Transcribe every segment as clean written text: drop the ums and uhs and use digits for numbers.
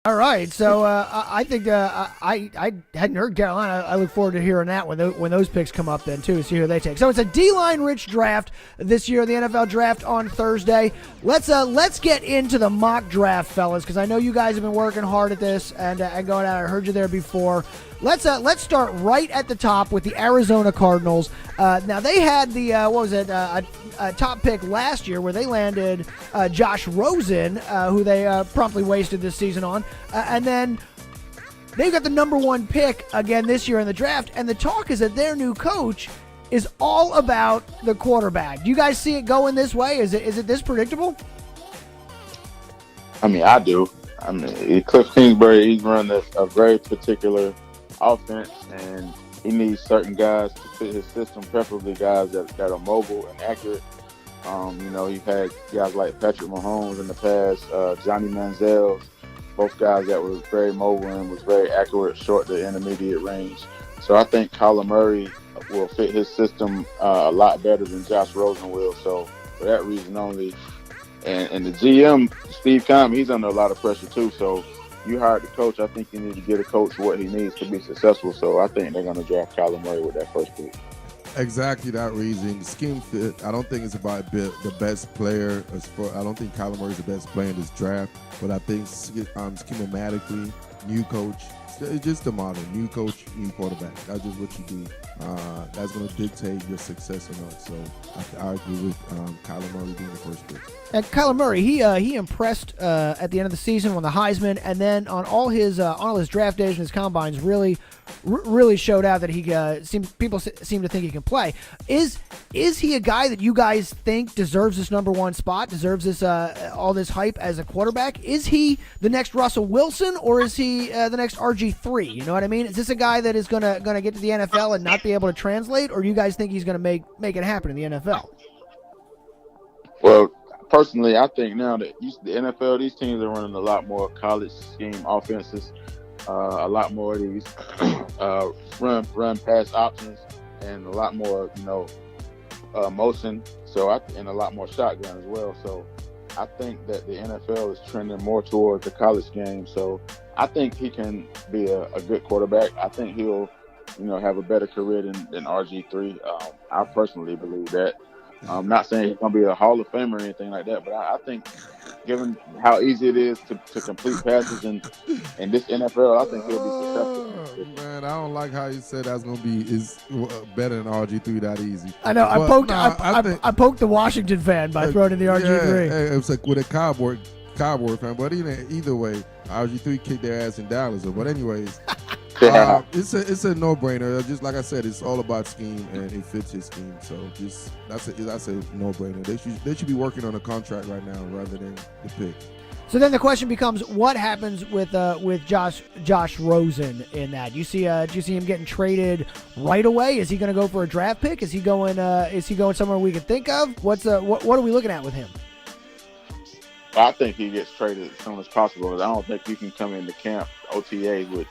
All right, so I think I hadn't heard Carolina. I look forward to hearing that when those picks come up then too. See who they take. So it's a D-line rich draft this year. The NFL draft on Thursday. Let's get into the mock draft, fellas, because I know you guys have been working hard at this and going out. I heard you there before. Let's start right at the top with the Arizona Cardinals. Now they had the top pick last year where they landed Josh Rosen, who they promptly wasted this season on, and then they got the number 1 pick again this year in the draft. And the talk is that their new coach is all about the quarterback. Do you guys see it going this way? Is it this predictable? I mean, I do. I mean, Cliff Kingsbury, he's run a very particular offense, and he needs certain guys to fit his system, preferably guys that are mobile and accurate. You've had guys like Patrick Mahomes in the past, Johnny Manziel, both guys that were very mobile and was very accurate, short to intermediate range. So I think Kyler Murray will fit his system a lot better than Josh Rosen will. So for that reason only, and the GM, Steve Keim, he's under a lot of pressure too. So you hired the coach. I think you need to get a coach what he needs to be successful. So I think they're going to draft Kyler Murray with that first pick. Exactly that reason. Scheme fit. I don't think it's about the best player. I don't think Kyler Murray is the best player in this draft. But I think schematically, new coach. It's just the model. New coach, new quarterback. That's just what you do. That's going to dictate your success or not. So I agree with Kyler Murray being the first pick. And Kyler Murray, he impressed at the end of the season, won the Heisman, and then on all his draft days and his combines, really showed out that he people seem to think he can play. Is he a guy that you guys think deserves this number 1 spot, deserves this all this hype as a quarterback? Is he the next Russell Wilson, or is he the next RG3? You know what I mean? Is this a guy that is gonna get to the NFL and not be able to translate, or do you guys think he's gonna make it happen in the NFL? Well, personally, I think now that the NFL, these teams are running a lot more college scheme offenses, a lot more of these run pass options, and a lot more motion. And a lot more shotgun as well. So I think that the NFL is trending more towards the college game. So I think he can be a good quarterback. I think he'll have a better career than RG3. I personally believe that. I'm not saying he's going to be a Hall of Famer or anything like that, but I think given how easy it is to complete passes in this NFL, I think he'll be successful. Man, I don't like how you said that's going to be better than RG3 that easy. I know. I poked the Washington fan by throwing in the RG3. Yeah, it was like with a Cowboy fan, but either way, RG3 kicked their ass in Dallas. But anyways, it's a no-brainer. Just like I said, it's all about scheme, and it fits his scheme. So that's a no-brainer. They should be working on a contract right now rather than the pick. So then the question becomes, what happens with Josh Rosen in that? Do you see him getting traded right away? Is he going to go for a draft pick? Is he going somewhere we can think of? What are we looking at with him? I think he gets traded as soon as possible. I don't think you can come into camp OTA with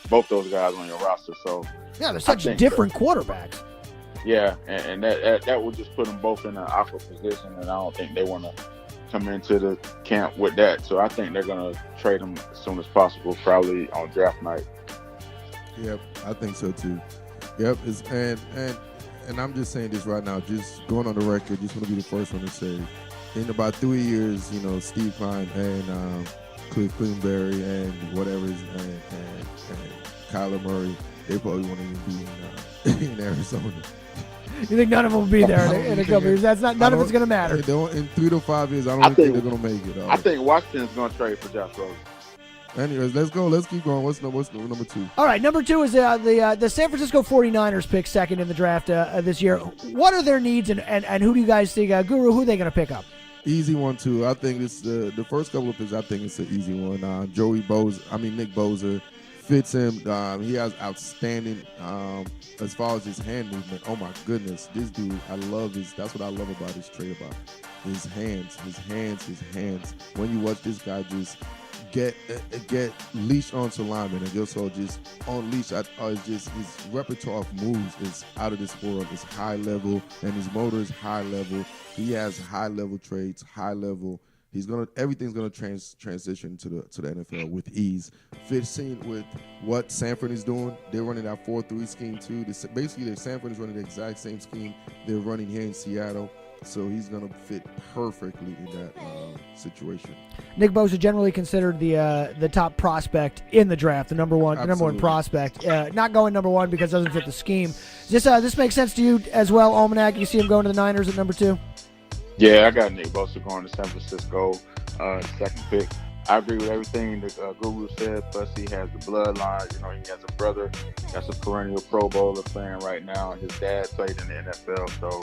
both those guys on your roster. So yeah, they're such different quarterbacks. Yeah, and that would just put them both in an awkward position, and I don't think they want to come into the camp with that. So I think they're going to trade them as soon as possible, probably on draft night. Yep, I think so too. Yep, and I'm just saying this right now, just going on the record, just want to be the first one to say, in about 3 years, Steve Keim and Cliff Kingsbury and whatever, and Kyler Murray, they probably won't even be in Arizona. You think none of them will be there in a couple years? None of it's going to matter. In 3 to 5 years, I don't think they're going to make it. I think Washington's going to trade for Josh Rosen. Anyways, let's go. Let's keep going. What's number 2? All right, number 2 is the San Francisco 49ers pick second in the draft this year. What are their needs, and who do you guys think, Guru, who are they going to pick up? Easy one, too. I think it's the first couple of picks, I think it's an easy one. Nick Bosa fits him. He has outstanding as far as his hand movement. Oh, my goodness. This dude, that's what I love about his trade about. His hands. When you watch this guy just get leashed onto linemen and just unleash. It's just his repertoire of moves is out of this world. It's high level, and his motor is high level. He has high level traits, high level everything's gonna transition to the NFL with ease. Fits in with what Sanford is doing. They're running that 4-3 scheme too. Basically, Sanford is running the exact same scheme they're running here in Seattle. So he's gonna fit perfectly in that situation. Nick Bosa generally considered the top prospect in the draft, the number one prospect. Not going number one because it doesn't fit the scheme. This makes sense to you as well, Almanac? You see him going to the Niners at number 2? Yeah, I got Nick Bosa going to San Francisco, second pick. I agree with everything the Guru said. Plus, he has the bloodline. You know, he has a brother that's a perennial Pro Bowler playing right now, and his dad played in the NFL. So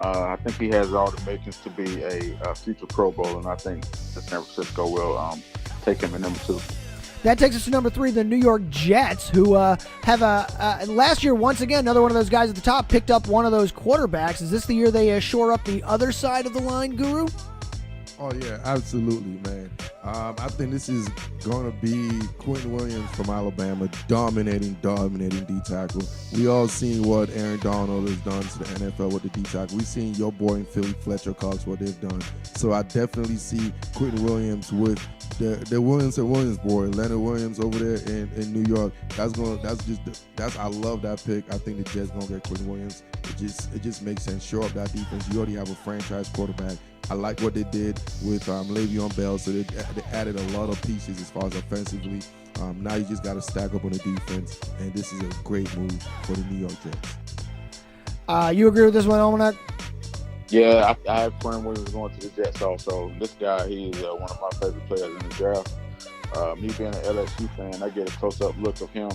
I think he has all the makings to be a future Pro Bowler, and I think the San Francisco will take him at number 2. That takes us to number 3, the New York Jets, who have last year, once again, another one of those guys at the top picked up one of those quarterbacks. Is this the year they shore up the other side of the line, Guru? Oh, yeah, absolutely, man. I think this is going to be Quentin Williams from Alabama dominating D-tackle. We all seen what Aaron Donald has done to the NFL with the D-tackle. We've seen your boy in Philly, Fletcher Cox, what they've done. So I definitely see Quentin Williams with the Williams and Williams boy, Leonard Williams over there in New York. I love that pick. I think the Jets going to get Quentin Williams. It just makes sense. Shore up that defense. You already have a franchise quarterback. I like what they did with Le'Veon Bell. So they added a lot of pieces as far as offensively. Now you just got to stack up on the defense, and this is a great move for the New York Jets. You agree with this one, Almanac? Yeah, I have Quentin Williams going to the Jets also. This guy, he's one of my favorite players in the draft. Me being an LSU fan, I get a close-up look of him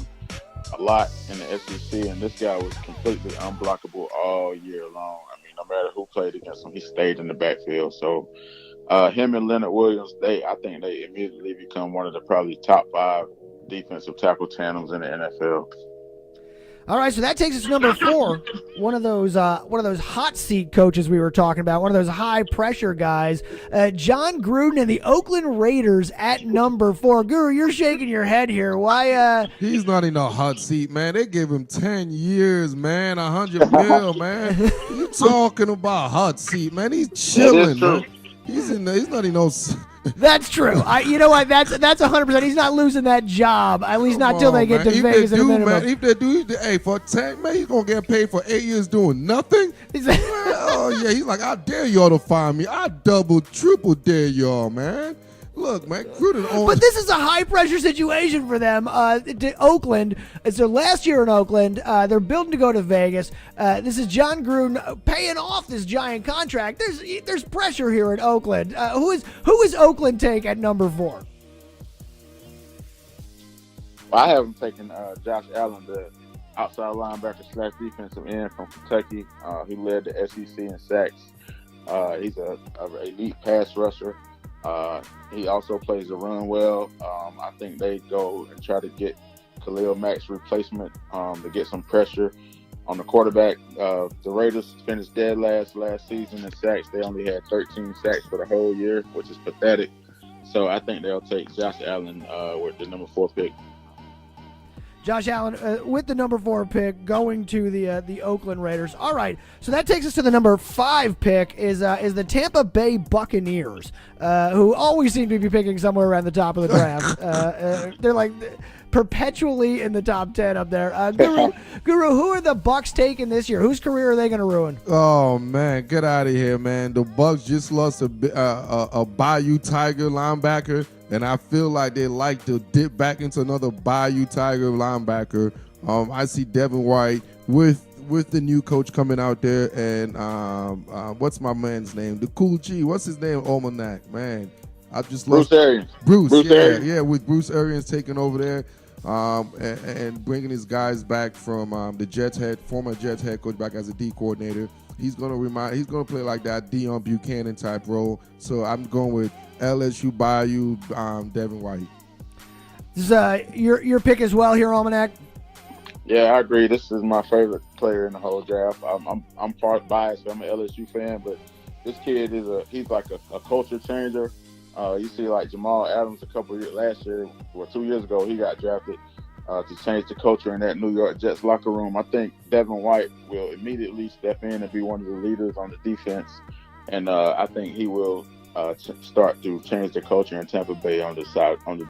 a lot in the SEC, and this guy was completely unblockable all year long. I mean, no matter who played against him, he stayed in the backfield. So him and Leonard Williams, I think they immediately become one of the probably top 5 defensive tackle tandems in the NFL. All right, so that takes us to number 4. One of those hot seat coaches we were talking about, one of those high pressure guys, John Gruden and the Oakland Raiders at number 4. Guru, you're shaking your head here. Why? He's not in a hot seat, man. They gave him 10 years, man, $100 million, man. You talking about hot seat, man? He's chilling, man. He's not in no. That's true. You know what? That's 100%. He's not losing that job. At least not till they get to Vegas in a minute. Man, if they do, for 10, man, he's gonna get paid for 8 years doing nothing. Oh yeah, he's like, I dare y'all to find me. I double, triple dare y'all, man. Look, man, Gruden owns. But this is a high-pressure situation for them. Oakland, it's their last year in Oakland. They're building to go to Vegas. This is John Gruden paying off this giant contract. There's pressure here in Oakland. Who is Oakland take at number 4? Well, I have him taking Josh Allen, the outside linebacker / defensive end from Kentucky. He led the SEC in sacks. He's a elite pass rusher. He also plays the run well. I think they go and try to get Khalil Mack's replacement to get some pressure on the quarterback. The Raiders finished dead last season in sacks. They only had 13 sacks for the whole year, which is pathetic. So I think they'll take Josh Allen with the number 4 pick. Josh Allen with the number 4 pick going to the Oakland Raiders. All right, so that takes us to the number 5 pick is the Tampa Bay Buccaneers, who always seem to be picking somewhere around the top of the draft. They're like perpetually in the top 10 up there. Guru, who are the Bucs taking this year? Whose career are they going to ruin? Oh man, get out of here, man! The Bucs just lost a Bayou Tiger linebacker. And I feel like they like to dip back into another Bayou Tiger linebacker. I see Devin White with the new coach coming out there. And what's my man's name? The cool G. What's his name? Almanac, man. I just love Bruce Arians. Bruce Arians. Yeah, with Bruce Arians taking over there and bringing his guys back from the former Jets head coach back as a D coordinator. He's gonna play like that Deion Buchanan type role. So I'm going with LSU Bayou, Devin White. This is your pick as well here, Almanac. Yeah, I agree. This is my favorite player in the whole draft. I'm part biased. I'm an LSU fan, but this kid he's like a culture changer. You see, like Jamal Adams last year or 2 years ago, he got drafted to change the culture in that New York Jets locker room. I think Devin White will immediately step in and be one of the leaders on the defense, and I think he will start to change the culture in Tampa Bay on the side on the